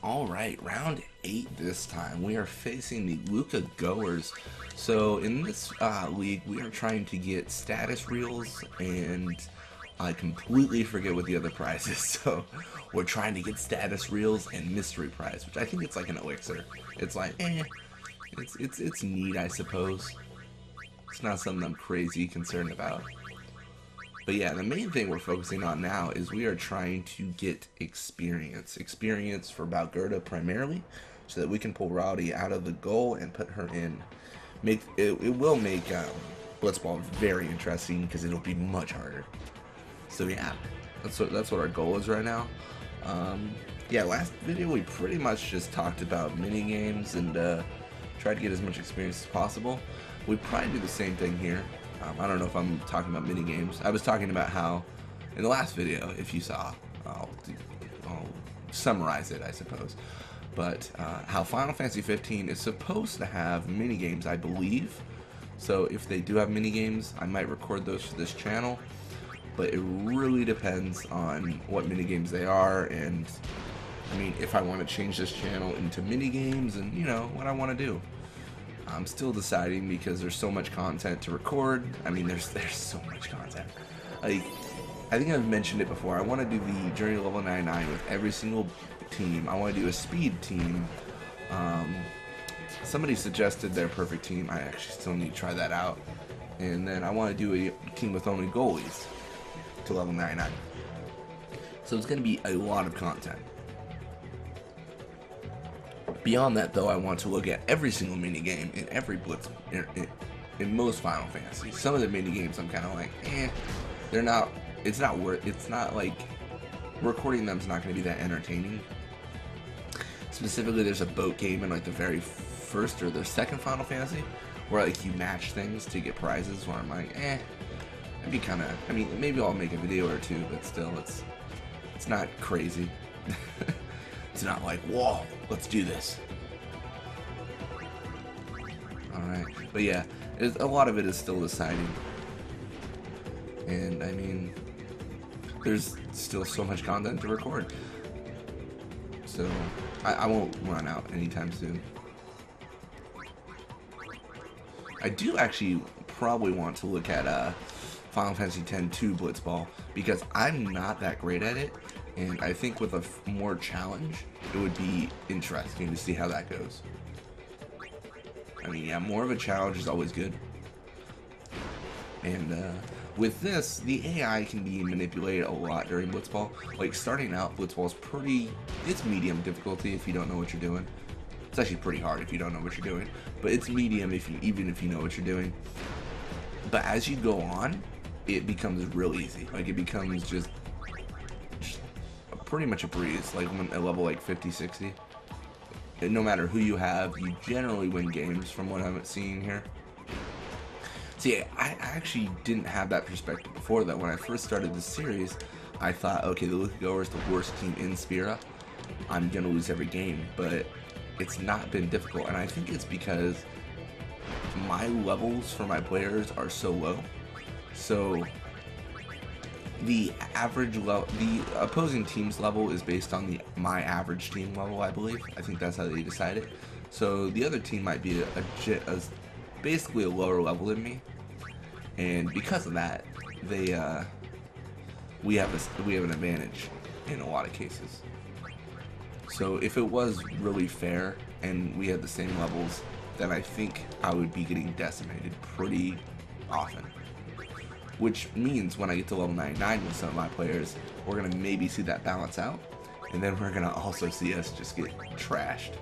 Alright, round 8 this time. We are facing the Luca Goers. So in this league, we are trying to get status reels, and I completely forget what the other prize is. So we're trying to get status reels and mystery prize, which I think it's like an elixir. It's like, it's neat, I suppose. It's not something I'm crazy concerned about. But yeah, the main thing we're focusing on now is we are trying to get experience. Experience for Balgerda primarily, so that we can pull Rowdy out of the goal and put her in. It will make Blitzball very interesting because it'll be much harder. So yeah, that's what our goal is right now. Yeah, last video we pretty much just talked about mini games and tried to get as much experience as possible. We'd probably do the same thing here. I don't know if I'm talking about mini games. I was talking about how, in the last video, if you saw, I'll summarize it, I suppose. But how Final Fantasy 15 is supposed to have mini games, I believe. So if they do have mini games, I might record those for this channel. But it really depends on what mini games they are, and I mean, if I want to change this channel into mini games, and you know what I want to do. I'm still deciding because there's so much content to record. I mean, there's so much content. Like, I think I've mentioned it before. I want to do the Journey to Level 99 with every single team. I want to do a speed team. Somebody suggested their perfect team. I actually still need to try that out. And then I want to do a team with only goalies to level 99. So it's going to be a lot of content. Beyond that, though, I want to look at every single mini game in every Blitz in most Final Fantasy. Some of the mini games I'm kind of like, they're not. It's not like recording them's not going to be that entertaining. Specifically, there's a boat game in like the very first or the second Final Fantasy where like you match things to get prizes. Where I'm like, it'd be kind of. I mean, maybe I'll make a video or two, but still, it's not crazy. It's not like, whoa, let's do this. Alright, but yeah, a lot of it is still deciding. And I mean, there's still so much content to record. So, I won't run out anytime soon. I do actually probably want to look at Final Fantasy X-2 Blitzball, because I'm not that great at it. And I think with a more challenge, it would be interesting to see how that goes. I mean, yeah, more of a challenge is always good. And with this, the AI can be manipulated a lot during Blitzball. Like, starting out, Blitzball is it's medium difficulty if you don't know what you're doing. It's actually pretty hard if you don't know what you're doing. But it's medium even if you know what you're doing. But as you go on, it becomes real easy. Like, it becomes just pretty much a breeze, like when at level like 50, 60. And no matter who you have, you generally win games from what I'm seeing here. See, I actually didn't have that perspective before. That when I first started this series, I thought, okay, the Luca Goers is the worst team in Spira. I'm gonna lose every game, but it's not been difficult, and I think it's because my levels for my players are so low. So the opposing team's level is based on my average team level, I believe. I think that's how they decide it. So the other team might be basically a lower level than me, and because of that, we have an advantage in a lot of cases. So if it was really fair and we had the same levels, then I think I would be getting decimated pretty often. Which means when I get to level 99 with some of my players, we're going to maybe see that balance out. And then we're going to also see us just get trashed.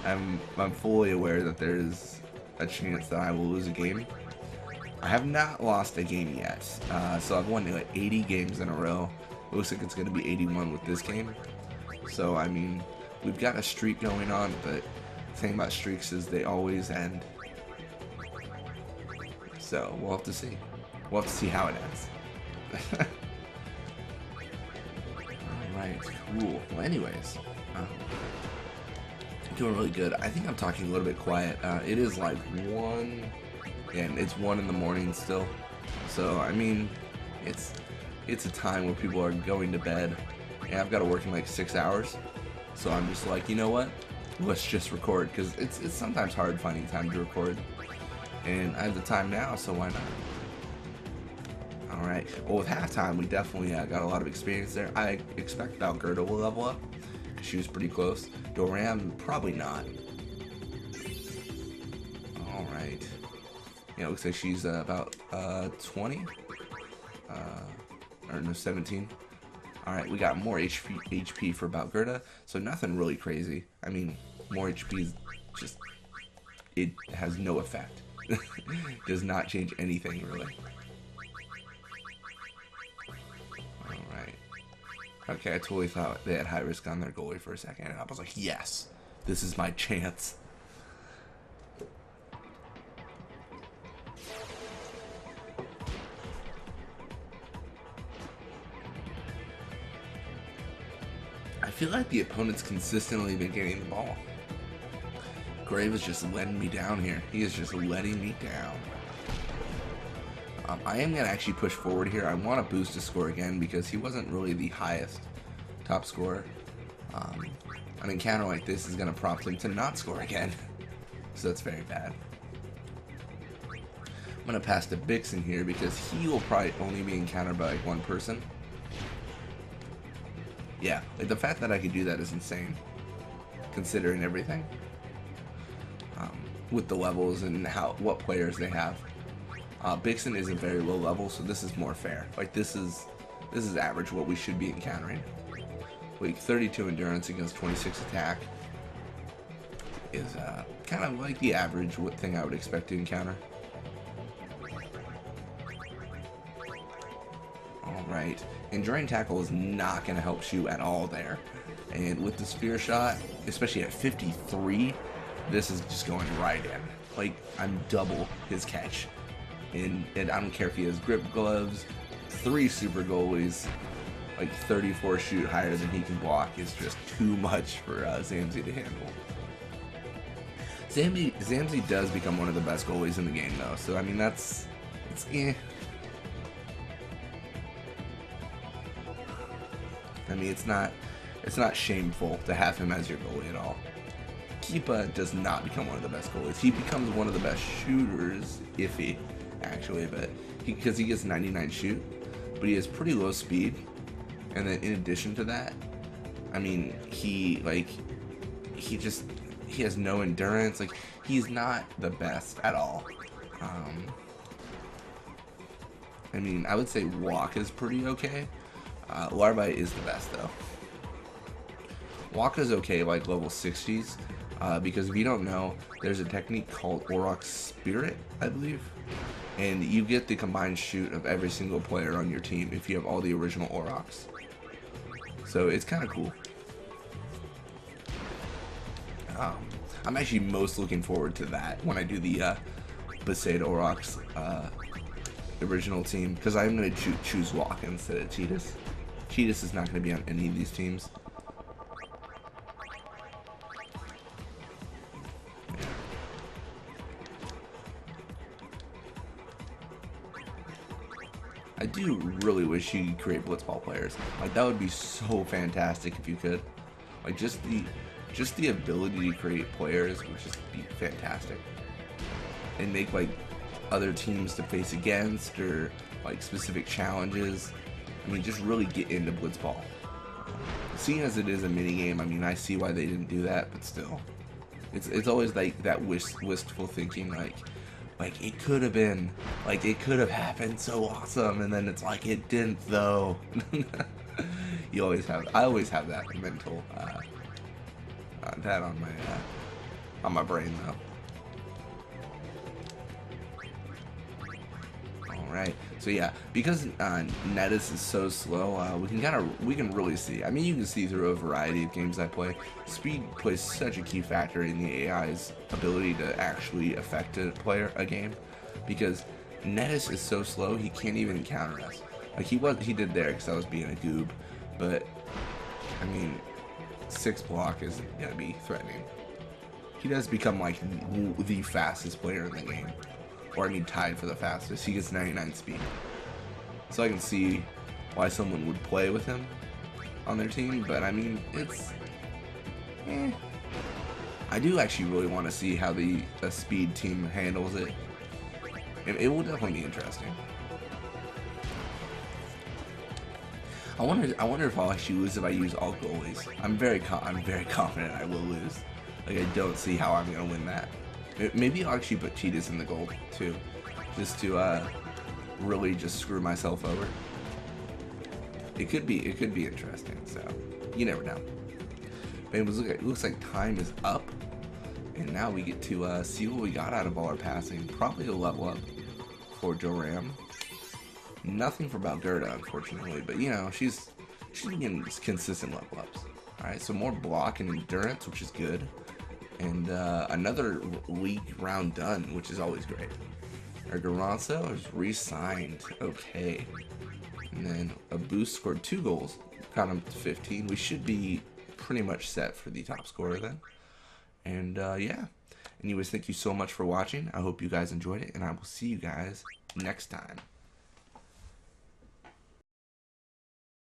I'm fully aware that there's a chance that I will lose a game. I have not lost a game yet. So I've won like 80 games in a row. It looks like it's going to be 81 with this game. So, I mean, we've got a streak going on, but the thing about streaks is they always end. So, we'll have to see. We'll have to see how it ends. Alright, cool. Well, anyways, doing really good. I think I'm talking a little bit quiet. It is like 1, and it's 1 in the morning still. So, I mean, it's a time where people are going to bed, and I've got to work in like 6 hours. So I'm just like, you know what? Let's just record, because it's sometimes hard finding time to record. And I have the time now, so why not? Alright, well with halftime, we definitely got a lot of experience there. I expect Valgerda will level up. She was pretty close. Doram, probably not. Alright. Yeah, it looks like she's about 20? Or no, 17. Alright, we got more HP for Valgerda, so nothing really crazy. I mean, more HP is just... it has no effect. Does not change anything, really. Alright. Okay, I totally thought they had high risk on their goalie for a second, and I was like, yes! This is my chance. I feel like the opponent's consistently been getting the ball. Grave is just letting me down here. He is just letting me down. I am going to actually push forward here. I want to boost his score again because he wasn't really the highest top scorer. An encounter like this is going to prompt him to not score again. So that's very bad. I'm going to pass to Bixen here because he will probably only be encountered by like one person. Yeah, like the fact that I could do that is insane, considering everything. With the levels and what players they have. Bixen is a very low level, so this is more fair. Like this is average what we should be encountering. Like 32 endurance against 26 attack is kind of like the average thing I would expect to encounter. Alright, enduring tackle is not going to help you at all there. And with the spear shot, especially at 53, this is just going right in. Like, I'm double his catch. And I don't care if he has grip gloves, 3 super goalies, like 34 shoot higher than he can block is just too much for Zamzi to handle. Zamzi does become one of the best goalies in the game though, so I mean it's eh. I mean it's not shameful to have him as your goalie at all. Keepa does not become one of the best goalies. He becomes one of the best shooters, iffy, actually, but because he gets 99 shoot, but he has pretty low speed, and then in addition to that, I mean, he has no endurance. Like, he's not the best at all. I mean, I would say walk is pretty okay. Larvae is the best though. Walk is okay, like level 60s. Because if you don't know, there's a technique called Aurochs Spirit, I believe, and you get the combined shoot of every single player on your team if you have all the original Aurochs. So it's kind of cool. I'm actually most looking forward to that when I do the Besaid Aurochs original team, because I'm going to choose Walk instead of Cheetahs. Cheetahs is not going to be on any of these teams. I do really wish you could create Blitzball players. Like, that would be so fantastic if you could. Like, just the ability to create players would just be fantastic. And make, like, other teams to face against, or, like, specific challenges. I mean, just really get into Blitzball. Seeing as it is a minigame, I mean, I see why they didn't do that, but still. It's always, like, that wistful thinking, like it could have been, like it could have happened so awesome, and then it's like it didn't though. I always have that mental that on my brain though. Alright, so yeah, because Netis is so slow, we can really see. I mean, you can see through a variety of games I play. Speed plays such a key factor in the AI's ability to actually affect a game, because Netis is so slow he can't even counter us. Like he did there because I was being a goob, but I mean, 6 block isn't gonna be threatening. He does become like the fastest player in the game. Or I mean tied for the fastest. He gets 99 speed. So I can see why someone would play with him on their team, but I mean, I do actually really want to see how the speed team handles it. It will definitely be interesting. I wonder if I'll actually lose if I use all goalies. I'm very confident I will lose. Like, I don't see how I'm gonna win that. Maybe I'll actually put Cheetahs in the goal too, just to really just screw myself over. It could be interesting. So you never know. But it looks like time is up, and now we get to see what we got out of all our passing. Probably a level up for Joram. Nothing for Balgerda, unfortunately, but you know, she's getting consistent level ups. Alright, so more block and endurance, which is good. And another league round done, which is always great. Our Garanzo is re-signed. Okay. And then a boost scored 2 goals. Got him to 15. We should be pretty much set for the top scorer then. And yeah. Anyways, thank you so much for watching. I hope you guys enjoyed it, and I will see you guys next time.